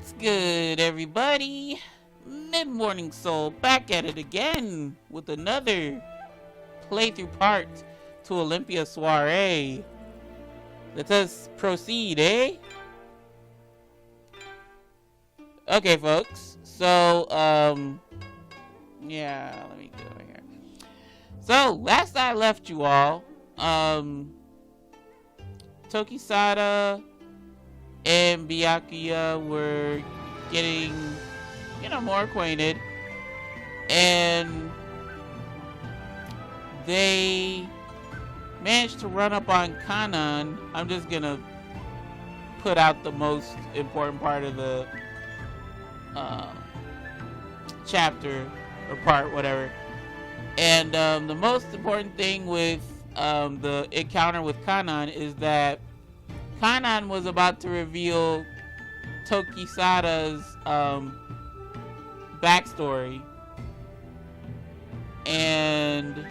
What's good, everybody? Mid-Morning Soul back at it again with another playthrough part to Olympia Soiree. Let us proceed, eh? Okay, folks. So, yeah, let me go over here. So, last I left you all, Tokisada and Byakuya were getting, more acquainted, and they managed to run up on Kanan. I'm just gonna put out the most important part of the chapter or part, whatever. And the most important thing with the encounter with Kanan is that Kanan was about to reveal Tokisada's backstory, and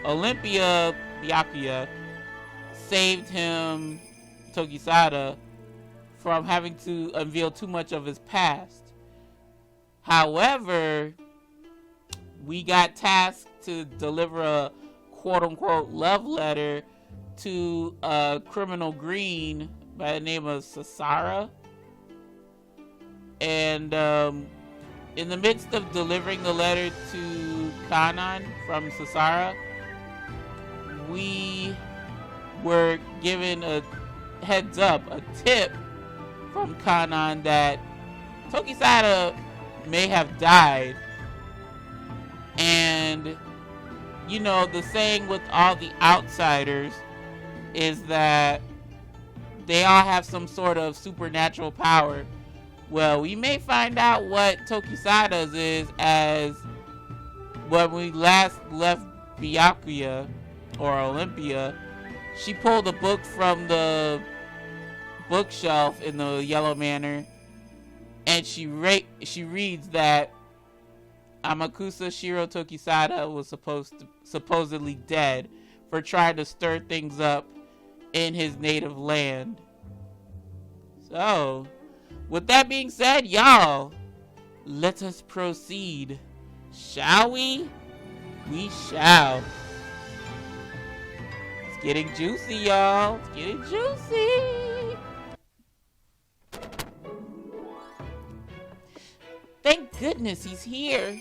Olympia Byakuya saved him, Tokisada, from having to unveil too much of his past. However, we got tasked to deliver a quote-unquote love letter to a criminal green by the name of Sasara. And in the midst of delivering the letter to Kanan from Sasara, we were given a heads up, a tip from Kanan that Tokisada may have died. And the saying with all the outsiders is that they all have some sort of supernatural power. Well, we may find out what Tokisada's is, as when we last left Byakuya, or Olympia, she pulled a book from the bookshelf in the Yellow Manor, and she reads that Amakusa Shirou Tokisada was supposedly dead for trying to stir things up in his native land. So, with that being said, y'all, let us proceed. Shall we? We shall. It's getting juicy, y'all. It's getting juicy. Thank goodness he's here.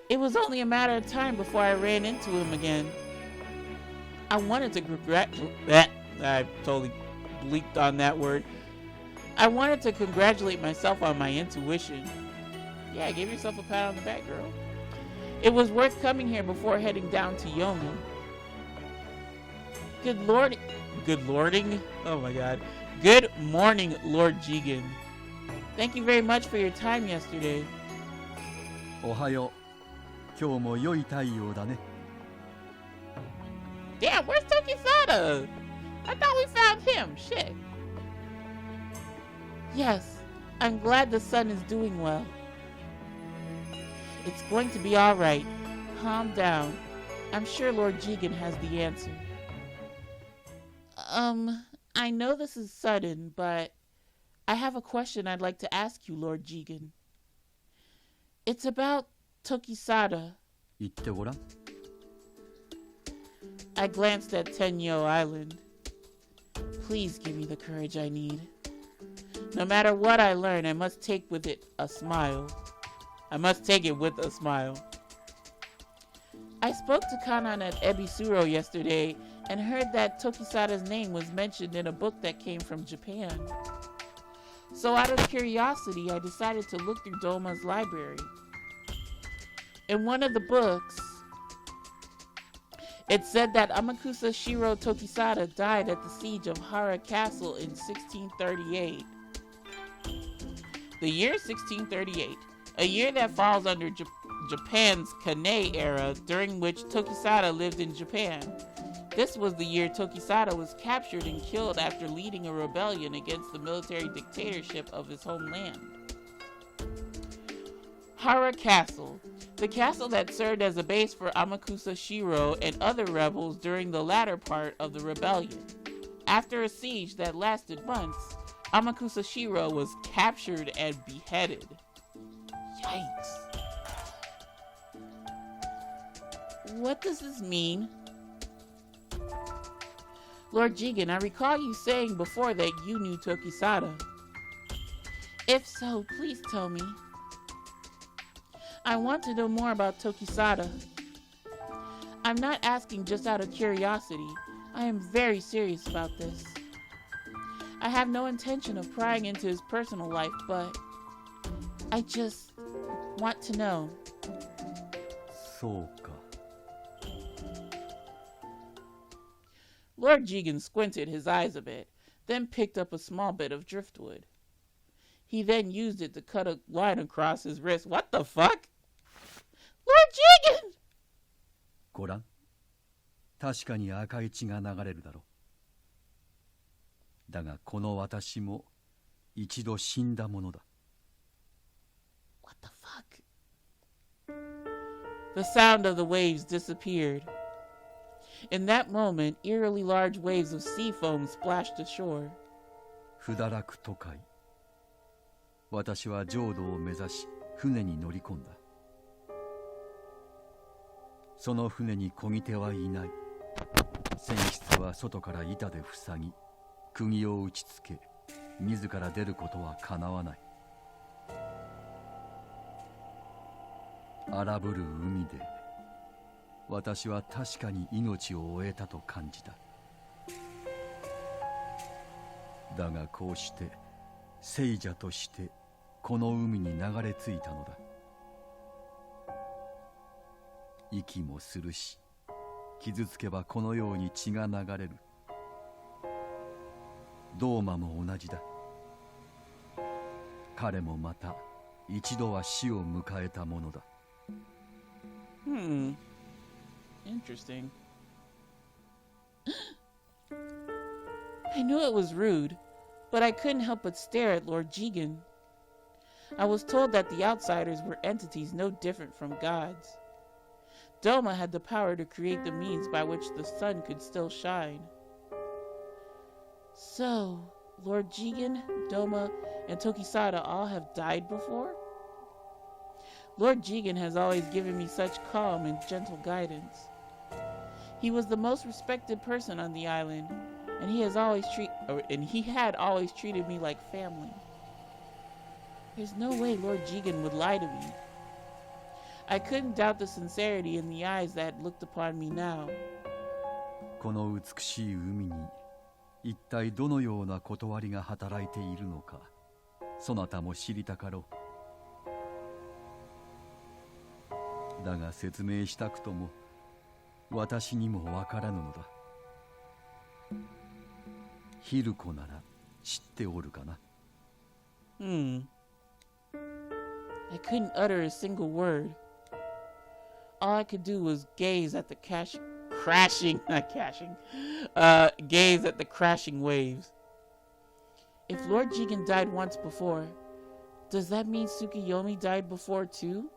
It was only a matter of time before I ran into him again. I wanted to I totally bleeped on that word. I wanted to congratulate myself on my intuition. Yeah, give yourself a pat on the back, girl. It was worth coming here before heading down to Yomi. Good lording? Oh my god. Good morning, Lord Jigen. Thank you very much for your time yesterday. Ohayo. Kyou mo yoi taiyou da ne. Damn, where's Tokisada? I thought we found him. Shit. Yes, I'm glad the son is doing well. It's going to be alright. Calm down. I'm sure Lord Jigen has the answer. I know this is sudden, but I have a question I'd like to ask you, Lord Jigen. It's about Tokisada. I glanced at Tenyo Island. Please give me the courage I need. No matter what I learn, I must take it with a smile. I spoke to Kanan at Ebisuro yesterday and heard that Tokisada's name was mentioned in a book that came from Japan. So out of curiosity, I decided to look through Doma's library. In one of the books, it said that Amakusa Shirou Tokisada died at the siege of Hara Castle in 1638. The year 1638, a year that falls under Japan's Kane era, during which Tokisada lived in Japan. This was the year Tokisada was captured and killed after leading a rebellion against the military dictatorship of his homeland. Hara Castle, the castle that served as a base for Amakusa Shirou and other rebels during the latter part of the rebellion. After a siege that lasted months, Amakusa Shirou was captured and beheaded. Yikes. What does this mean? Lord Jigen, I recall you saying before that you knew Tokisada. If so, please tell me. I want to know more about Tokisada. I'm not asking just out of curiosity. I am very serious about this. I have no intention of prying into his personal life, but I just want to know. そうか。 Lord Jigen squinted his eyes a bit, then picked up a small bit of driftwood. He then used it to cut a line across his wrist. What the fuck? Lord Jigen! ご覧。確かに赤い血が流れるだろう。だがこの私も一度死んだものだ。What the fuck? The sound of the waves disappeared. In that moment, eerily large waves of sea foam splashed ashore. 不堕落都会。私は浄土を目指し船に乗り込んだ。その船に漕ぎ手はいない。船室は外から板で塞ぎ、釘を打ちつけ、自ら出ることはかなわない。荒ぶる海で私は確かに命を終えたと感じた。だがこうして聖者としてこの海に流れ着いたのだ。息もするし、傷つけばこのように血が流れる。ドーマも同じだ。彼もまた一度は死を迎えたものだ。Interesting. I knew it was rude, but I couldn't help but stare at Lord Jigen. I was told that the outsiders were entities no different from gods. Doma had the power to create the means by which the sun could still shine. So, Lord Jigen, Doma, and Tokisada all have died before? Lord Jigen has always given me such calm and gentle guidance. He was the most respected person on the island, and he had always treated me like family. There's no way Lord Jigen would lie to me. I couldn't doubt the sincerity in the eyes that looked upon me now. この美しい海に一体どのような断りが働いているのか、そなたも知りたかろう。だが説明したくとも私にもわからぬのだ。ヒルコなら知っておるかな。I couldn't utter a single word. All I could do was gaze at the gaze at the crashing waves. If Lord Jigen died once before, does that mean Tsukiyomi died before too?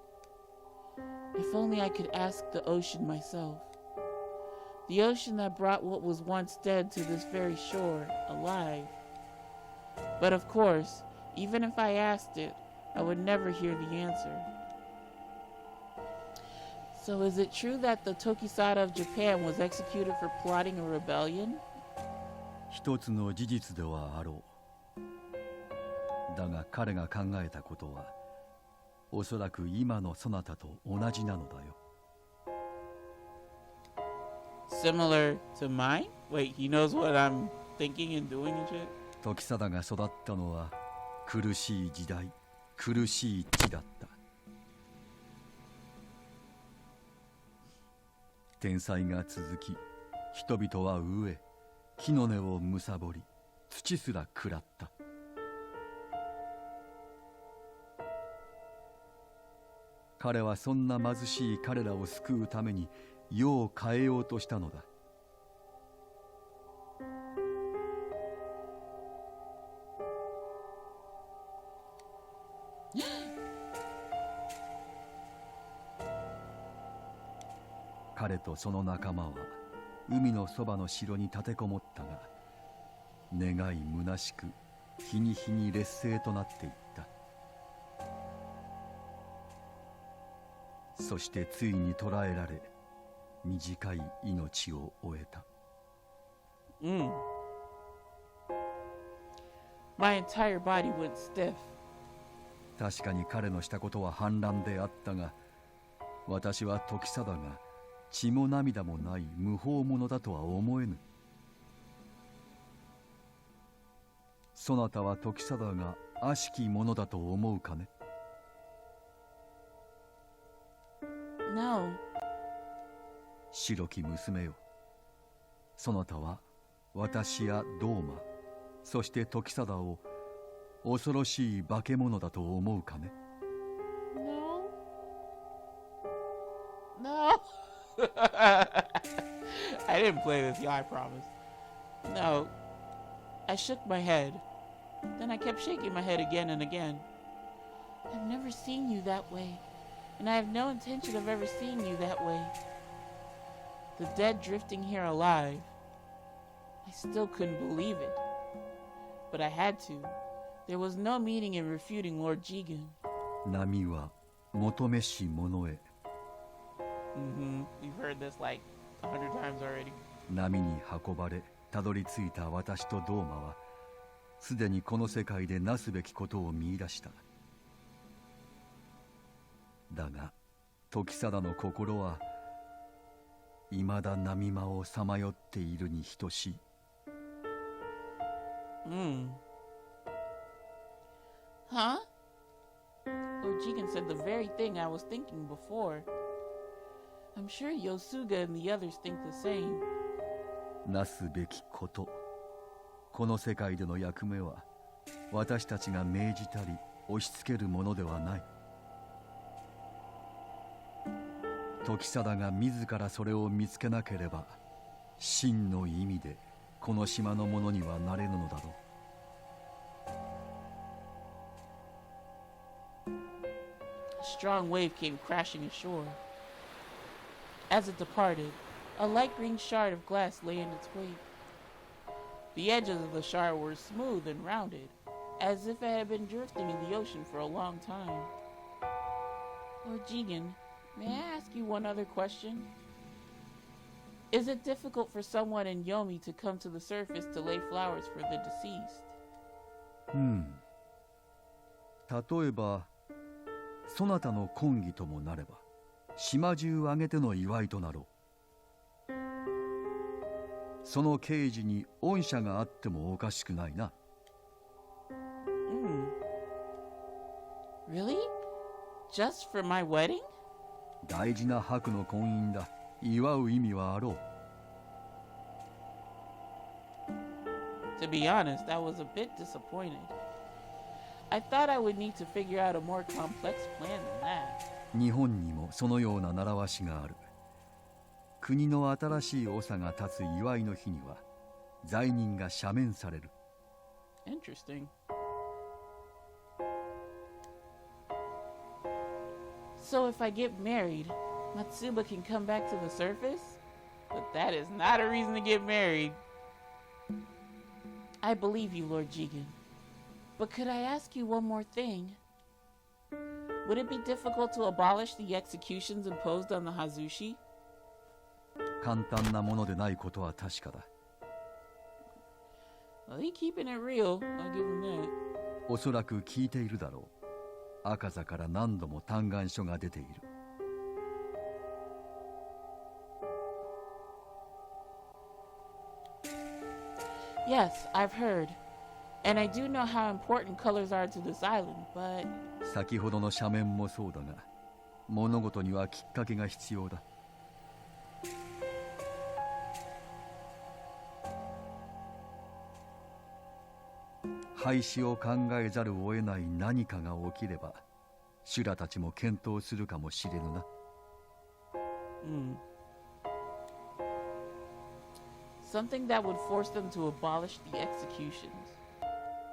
If only I could ask the ocean myself. The ocean that brought what was once dead to this very shore, alive. But of course, even if I asked it, I would never hear the answer. So is it true that the Tokisada of Japan was executed for plotting a rebellion? 一つの事実ではあろう。だが彼が考えたことはおそらく今のそなたと同じなのだよ。Similar to mine? Wait, he knows what I'm thinking and doing and shit? 時貞が育ったのは苦しい時代、苦しい地だった。天災が続き、人々は飢え、木の根を貪り、土すら食らった。彼はそんな貧しい彼らを救うために世を変えようとしたのだ。彼とその仲間は海のそばの城に立てこもったが、願い虚しく日に日に劣勢となっていった。そしてついに捕らえられ、短い命を終えた。My entire body went stiff. 確かに彼のしたことは反乱であったが、私は時貞が血も涙もない無法者だとは思えぬ。そなたは時貞が悪しき者だと思うかね。No. 白き娘よ、そなたは私やドーマ、そして時貞を恐ろしい化け物だと思うかね。 No. I didn't play this, y'all, I promise. No. I shook my head. Then I kept shaking my head again and again. I've never seen you that way, and I have no intention of ever seeing you that way. The dead drifting here alive. I still couldn't believe it. But I had to. There was no meaning in refuting Lord Jigen. 波は求めし者へ。We've heard this like 100 times already. 波に運ばれたどり着いた私とドーマはすでにこの世界でなすべきことを見出した。だが時貞の心はいまだ波間をさまよっているに等しい。Huh? Lord Jigen said the very thing I was thinking before. I'm sure Yosuga and the others think the same. なすべきこと、この世界での役目は私たちが命じたり押し付けるものではない。時貞が自らそれを見つけなければ真の意味でこの島のものにはなれぬのだろう。A strong wave came crashing ashore. As it departed, a light green shard of glass lay in its wake. The edges of the shard were smooth and rounded, as if it had been drifting in the ocean for a long time. Lord Jigen, may I ask you one other question? Is it difficult for someone in Yomi to come to the surface to lay flowers for the deceased? 例えばそなたの婚儀ともなれば島中挙げての祝いとなろう。その慶事に恩赦があってもおかしくないな。Really? Just for my wedding? 大事な白の婚姻だ。祝う意味はあろう。To be honest, I was a bit disappointed. I thought I would need to figure out a more complex plan than that. 日本にもそのような習わしがある。国の新しい長が立つ祝いの日には罪人が赦免される。Interesting. So if I get married, Matsuba can come back to the surface? But that is not a reason to get married. I believe you, Lord Jigen. But could I ask you one more thing? Would it be difficult to abolish the executions imposed on the Hazushi? 簡単なものでないことは確かだ。Well, he's keeping it real. I'll give him that. おそらく聞いているだろう。赤座から何度も嘆願書が出ている。Yes, I've heard. And I do know how important colors are to this island, but... 先ほどの斜面もそうだが、物事にはきっかけが必要だ。廃止を考えざるを得ない何かが起きれば、修羅たちも検討するかもしれぬな。Something that would force them to abolish the executions.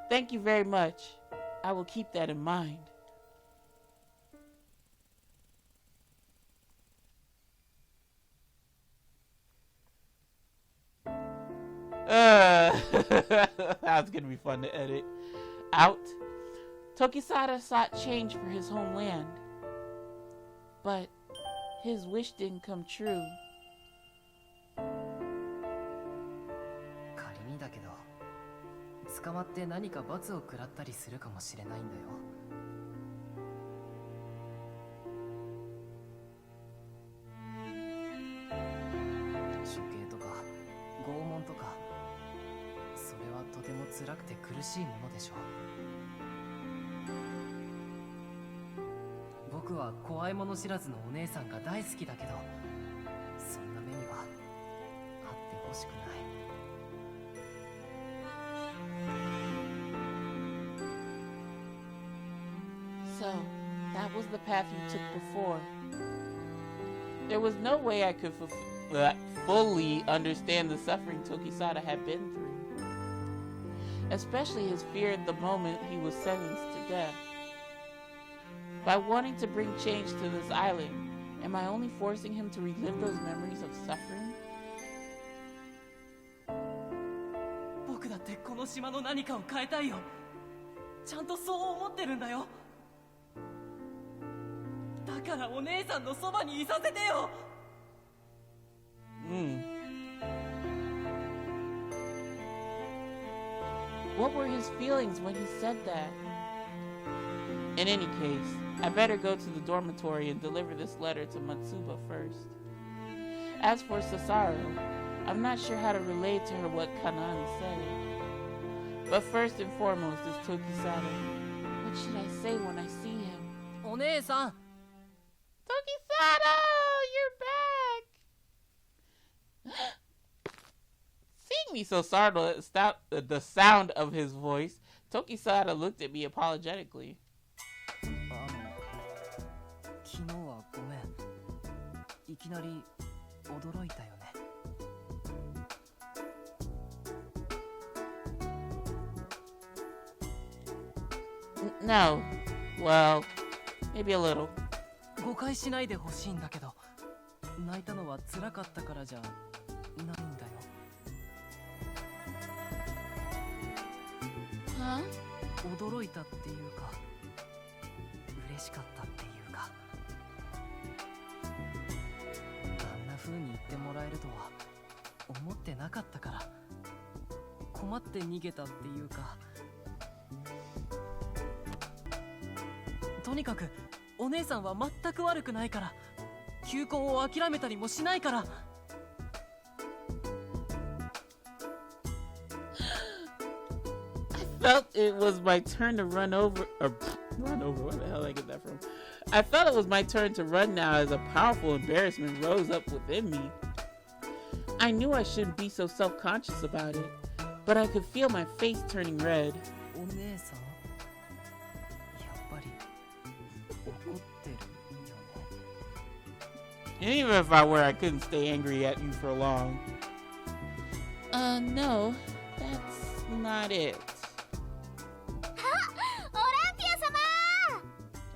Thank you very much. I will keep that in mind. That's gonna be fun to edit out. Tokisada sought change for his homeland, but his wish didn't come true. 仮にだけど、捕まって何か罰を食らったりするかもしれないんだよ。処刑とか拷問とか、それはとても辛くて苦しいものでしょう。僕は怖いもの知らずのお姉さんが大好きだけど、そんな目にはあってほしくない。So, that was the path you took before. There was no way I could fully understand the suffering Tokisada had been through, especially his fear at the moment he was sentenced to death. By wanting to bring change to this island, am I only forcing him to relive those memories of suffering? 僕だってこの島の何かを変えたいよ。ちゃんとそう思ってるんだよ。だからお姉さんのそばにいさせてよ。What were his feelings when he said that? In any case, I better go to the dormitory and deliver this letter to Matsuba first. As for Sasaro, I'm not sure how to relay to her what Kanani said. But first and foremost is Tokisada. What should I say when I see him? お姉さん。Tokisada, you're back! Seeing me so startled at the sound of his voice, Tokisada looked at me apologetically. 昨日はごめん。いきなり驚いたよね。No. Well, maybe a little. 誤解しないでほしいんだけど、泣いたのは辛かったからじゃないんだよ。Huh? 驚いたっていうか、嬉しかったっていうか、あんな風に言ってもらえるとは思ってなかったから、困って逃げたっていうか。とにかくお姉さんは全く悪くないから、求婚を諦めたりもしないから。I felt it was my turn to run over, where the hell did I get that from? I felt it was my turn to run now as a powerful embarrassment rose up within me. I knew I shouldn't be so self-conscious about it, but I could feel my face turning red. お姉さん、やっぱり怒ってるよね。And even if I were, I couldn't stay angry at you for long. No, that's not it.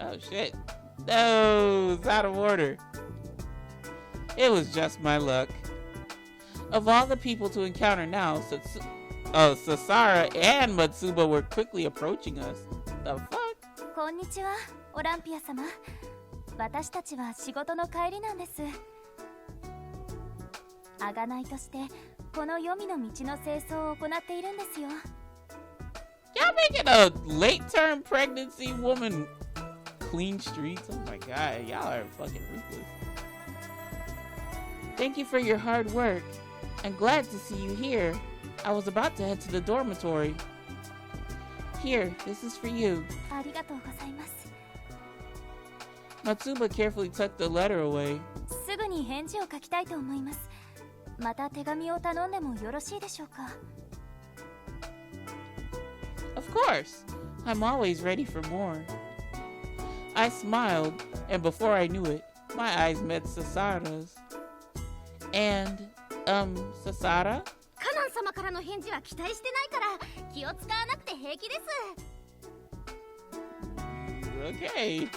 Oh shit. No, it's out of order. It was just my luck. Of all the people to encounter now, Sasara and Matsuba were quickly approaching us. The fuck? こんにちは、オランピア様。私たちは仕事の帰りなんです。贖いとしてこの黄泉の道の清掃を行っているんですよ。Y'all making a late-term pregnancy woman clean streets? Oh my god, y'all are fucking ruthless. Thank you for your hard work. I'm glad to see you here. I was about to head to the dormitory. Here, this is for you. ありがとうございます。Matsuba carefully tucked the letter away. すぐに返事を書きたいと思います。また手紙を頼んでもよろしいでしょうか。Of course. I'm always ready for more. I smiled, and before I knew it, my eyes met Sasara's. And, Sasara? カナン様からの返事は期待してないから気を使わなくて平気です。Okay.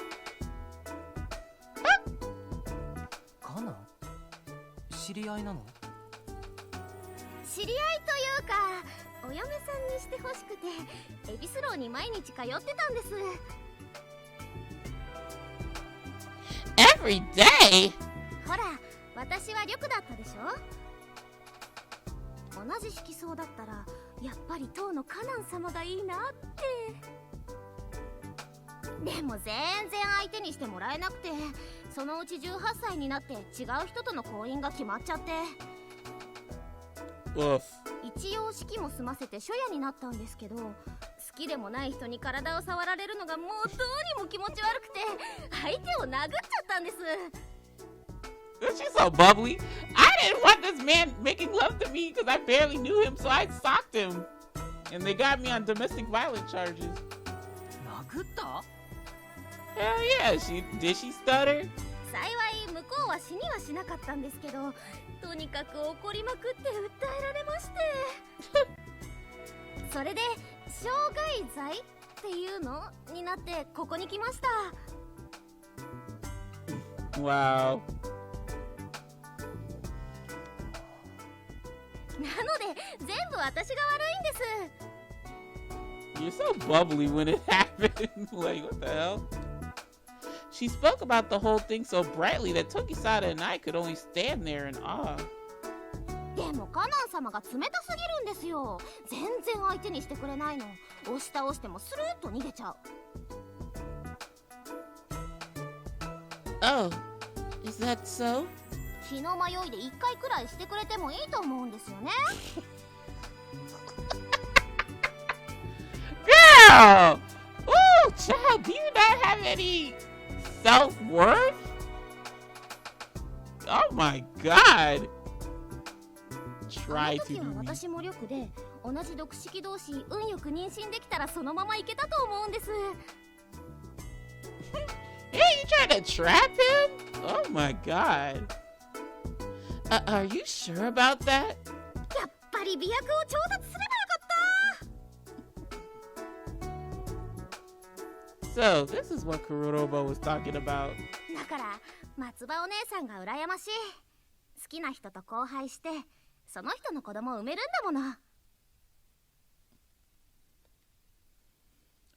カナン？知り合いなの？知り合いというかお嫁さんにしてほしくてエビスローに毎日通ってたんです。 Every day? ほら私はリュクだったでしょ。同じ色相だったらやっぱり当のカナン様がいいなって。でも全然相手にしてもらえなくて、そのうち18歳になって違う人との婚姻が決まっちゃって、一応式も済ませて初夜になったんですけど、好きでもない人に体を触られるのがもうどうにも気持ち悪くて相手を殴っちゃったんです。 She's so bubbly. I didn't want this man making love to me because I barely knew him, so I socked him. And they got me on domestic violence charges. 殴った？ Hell yeah, did she stutter? 幸い向こうは死にはしなかったんですけど、とにかく怒りまくって訴えられましてそれで傷害罪っていうのになってここに来ました。 Wow. なので全部私が悪いんです。 You're so bubbly when it happened. Like, what the hell? She spoke about the whole thing so brightly that Tokisada and I could only stand there in awe. でもカナン様が冷たすぎるんですよ。全然相手にしてくれないの。押し倒してもスルーッと逃げちゃう。 Oh, is that so? 気の迷いで1回くらいしてくれてもいいと思うんですよね。Girl! Ooh, child, do you not have any self-worth? Oh my god! あ Try の to 時は do me. 私も力で同じ毒式同士運よく妊娠できたらそのままいけたと思うんです。 Yeah, you trying to trap him? Oh my god. Are you sure about that? やっぱり美薬を調達すればよかった。 So, this is what Kuroba was talking about. だから松葉お姉さんが羨ましい。好きな人と交配してその人の子供を産めるんだもの。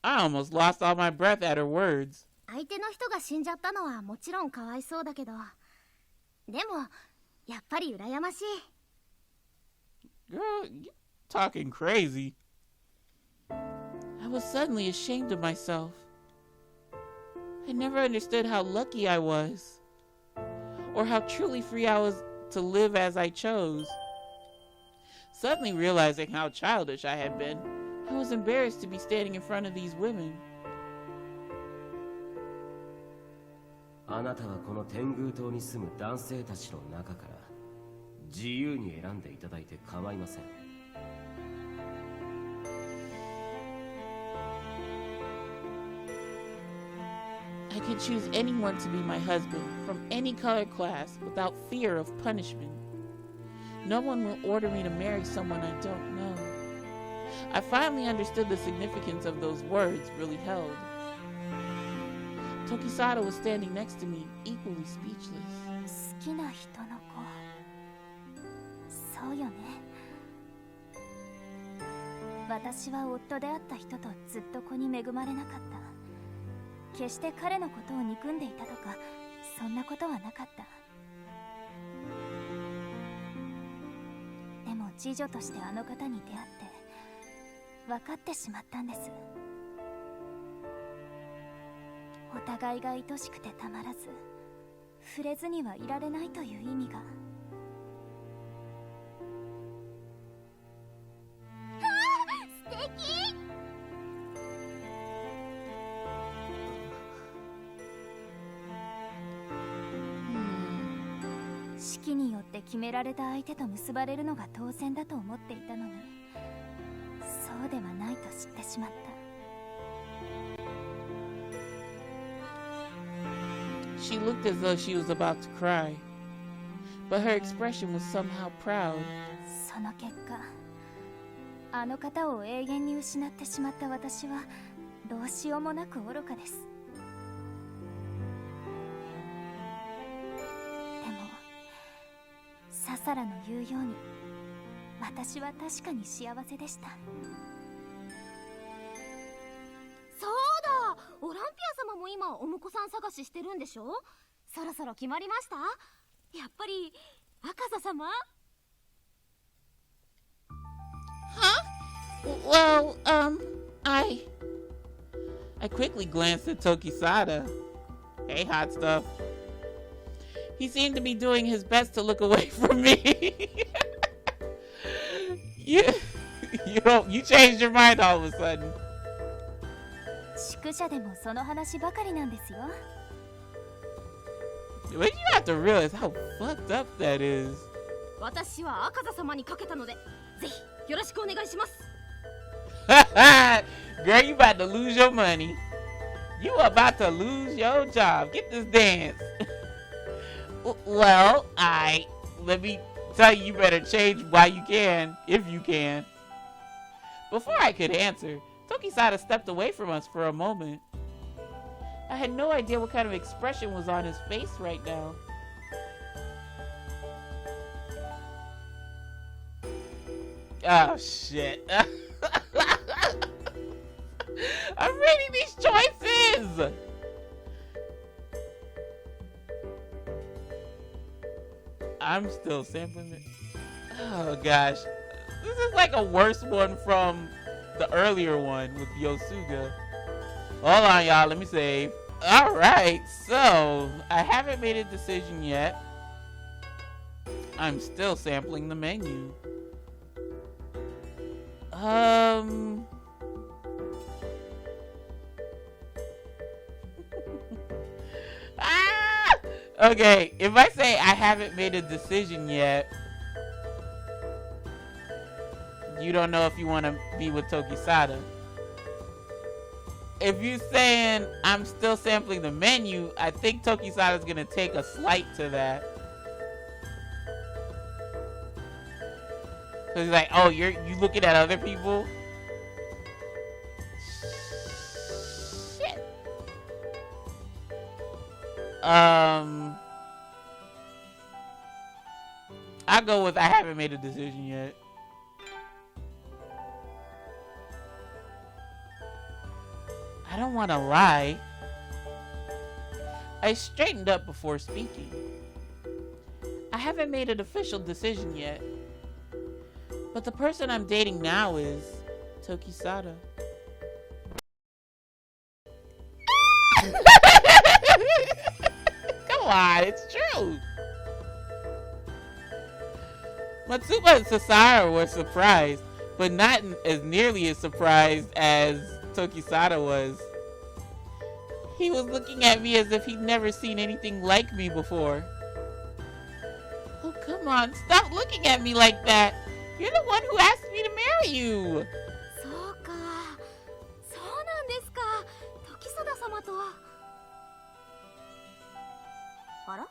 I almost lost all my breath at her words. 相手の人が死んじゃったのはもちろんかわいそうだけど、でもやっぱり羨ましい。 Girl, you talking crazy. I was suddenly ashamed of myself. I never understood how lucky I was, or how truly free I was to live as I chose. Suddenly realizing how childish I had been, I was embarrassed to be standing in front of these women. あなたはこの天狗島に住む男性たちの中から自由に選んでいただいて構いません。 I could choose anyone to be my husband, from any color class, without fear of punishment. No one will order me to marry someone I don't know. I finally understood the significance of those words really held. Tokisada was standing next to me, equally speechless. 好きな人の子。そうよね。私は夫であった人とずっと子に恵まれなかった。決して彼のことを憎んでいたとかそんなことはなかった。でも次女としてあの方に出会って分かってしまったんです。お互いが愛しくてたまらず触れずにはいられないという意味が。素敵。式によって決められた相手と結ばれるのが当然だと思っていたのに、そうではないと知ってしまった。 She looked as though she was about to cry, but her expression was somehow proud. その結果、あの方を永遠に失ってしまった私はどうしようもなく愚かです。でもササラの言うように私は確かに幸せでした。そうだ、オランピア様も今お婿さん探ししてるんでしょ。そろそろ決まりました？やっぱり赤座様？ Well, I quickly glanced at Tokisada. Hey, hot stuff. He seemed to be doing his best to look away from me. you changed your mind all of a sudden. 宿舎でもその話ばかりなんですよ。But you have to realize how fucked up that is. 私は赤座様にかけたので、ぜひよろしくお願いします。Girl, you about to lose your money. You about to lose your job. Get this dance. Well, let me tell you, you better change while you can, if you can. Before I could answer, Tokisada stepped away from us for a moment. I had no idea what kind of expression was on his face right now. Oh, shit. I'm reading these choices! I'm still sampling it. Oh, gosh. This is like a worse one from the earlier one with Yosuga. Hold on, y'all. Let me save. Alright, so I haven't made a decision yet. I'm still sampling the menu. Okay, if I say I haven't made a decision yet, you don't know if you want to be with Tokisada. If you're saying I'm still sampling the menu, I think Tokisada's gonna take a slight to that. So he's like, oh, you looking at other people? Shit. I'll go with I haven't made a decision yet. I don't want to lie. I straightened up before speaking. I haven't made an official decision yet. But the person I'm dating now is Tokisada. Come on, it's true. Matsuba and Sasara were surprised, but not as nearly as surprised as Tokisada was. He was looking at me as if he'd never seen anything like me before. Oh, come on, stop looking at me like that. You're the one who asked me to marry you. そうか、そうなんですか。Tokisada様とは。あら？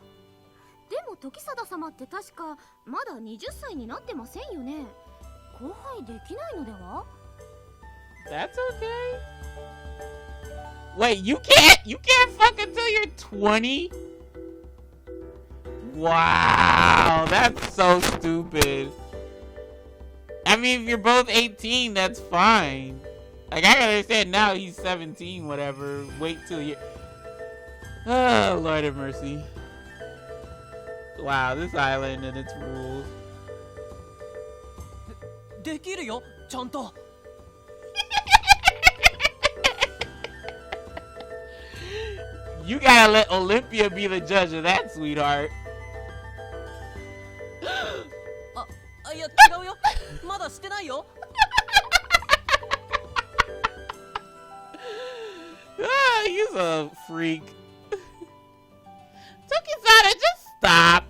でもTokisada様って確かまだ20歳になってませんよね。交配できないのでは？ That's okay. Wait, you can't fuck until you're 20? Wow, that's so stupid. I mean, if you're both 18, that's fine. Like, I can understand now he's 17, whatever. Wait till you... Oh, Lord have mercy. Wow, this island and its rules. できるよ、ちゃんと。You gotta let Olympia be the judge of that, sweetheart. いや、違うよ。まだしてないよ。He's a freak. Tokisada, just stop.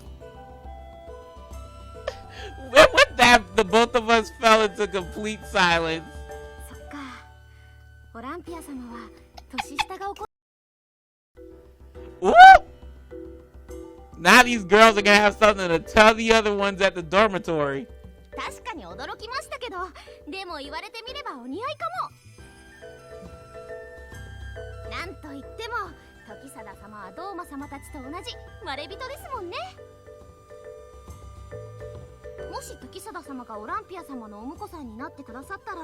With that, the both of us fell into complete silence. そっか。オランピア様は年下が怒っ Ooh! Now these girls are gonna have something to tell the other ones at the dormitory. 確かに驚きましたけど、でも言われてみればお似合いかも。なんといってもTokisada様はドーマ様たちと同じまれびとですもんね。もし時貞様がオランピア様のお婿さんになってくださったら、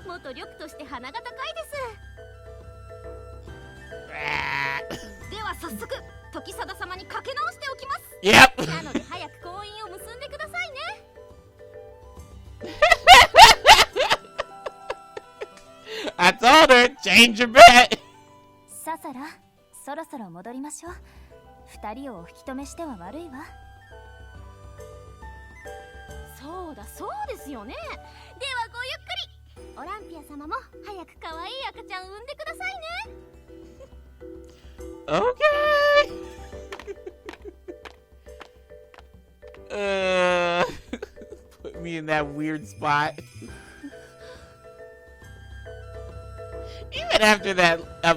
元緑として鼻が高いです。では早速時貞様にかけ直しておきます。 Yep. なので早く婚姻を結んでくださいね。I told her, change your bet. ささら、そろそろ戻りましょう。二人をお引き止めしては悪いわ。そうだそうですよね。ではごゆっくり。オランピア様も早く可愛い赤ちゃん産んでくださいね。Put me in that weird spot. Even after that, I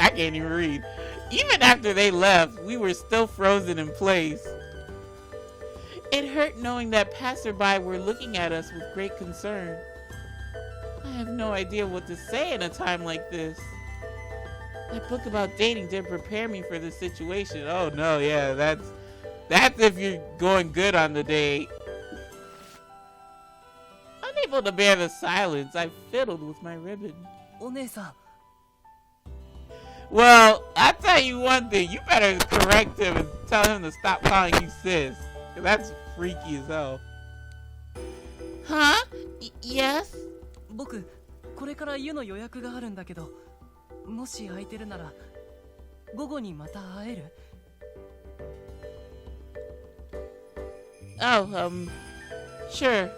can't even read. Even after they left, we were still frozen in place. It hurt knowing that passerby were looking at us with great concern. I have no idea what to say in a time like this. That book about dating didn't prepare me for this situation. Oh no, yeah, that's if you're going good on the date. Unable to bear the silence, I fiddled with my ribbon. お姉さん、 Well, I'll tell you one thing. You better correct him and tell him to stop calling you sis. 'Cause that's freaky as hell. Huh? Yes? 僕これから湯の予約があるんだけど、もし空いてるなら午後にまた会える？ Oh, sure.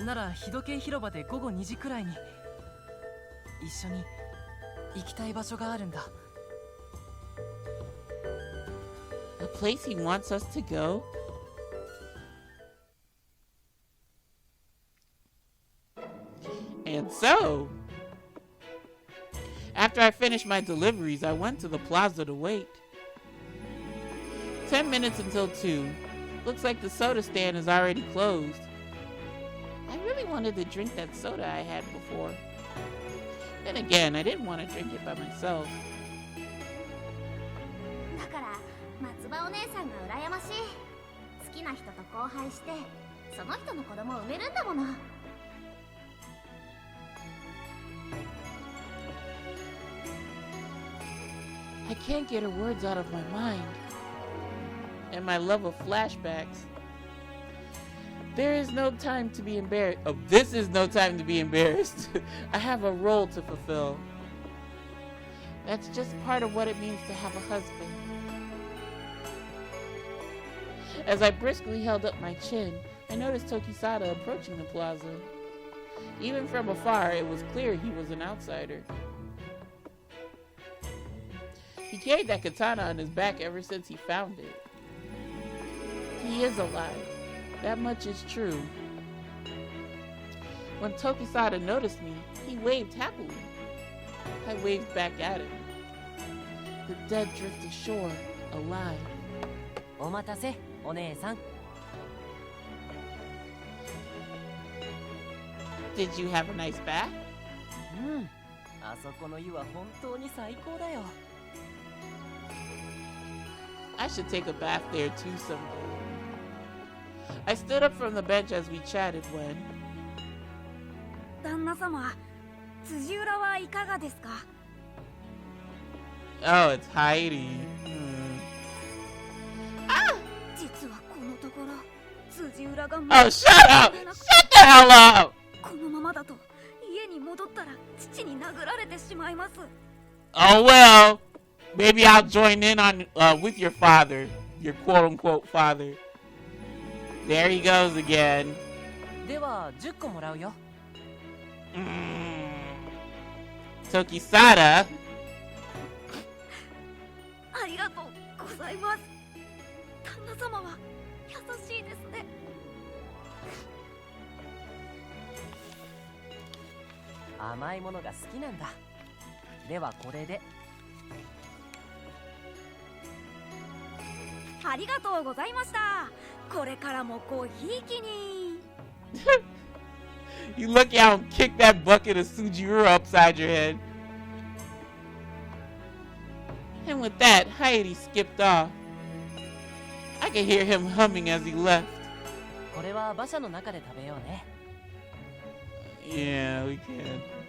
なら日時計広場で午後2時くらいに一緒に行きたい場所があるんだ。 A place he wants us to go? And so, after I finished my deliveries, I went to the plaza to wait. 10 minutes until 2. Looks like the soda stand is already closed. I really wanted to drink that soda I had before. Then again, I didn't want to drink it by myself. だから松葉お姉さんが羨ましい。好きな人と交配してその人の子供を産めるんだもの。 I can't get her words out of my mind. And my love of flashbacks. There is no time to be embarrassed. Oh, this is no time to be embarrassed. I have a role to fulfill. That's just part of what it means to have a husband. As I briskly held up my chin, I noticed Tokisada approaching the plaza. Even from afar, it was clear he was an outsider. He carried that katana on his back ever since he found it. He is alive. That much is true. When Tokisada noticed me, he waved happily. I waved back at him. The dead drift ashore, alive. お待たせ、お姉さん。 Did you have a nice bath? うん、あそこの湯は本当に最高だよ。 I should take a bath there too someday. I stood up from the bench as we chatted when... 旦那様、辻浦はいかがですか？ Oh, it's Hairi. 実はこのところ、辻浦が Oh, shut up! Shut the hell up! このままだと家に戻ったら父に殴られてしまいます。 Oh, well, maybe I'll join in on with your father, your quote-unquote father. There he goes again. では10個もらうよ。 Tokisada. ありがとうございます。旦那様は優しいですね。 甘いものが好きなんだ。ではこれで。 ありがとうございました。これからもごひいきに。 You lucky I don't kick that bucket of Tsujiura upside your head. And with that, Hairi skipped off. I could hear him humming as he left. これは馬車の中で食べようね。 Yeah, we can.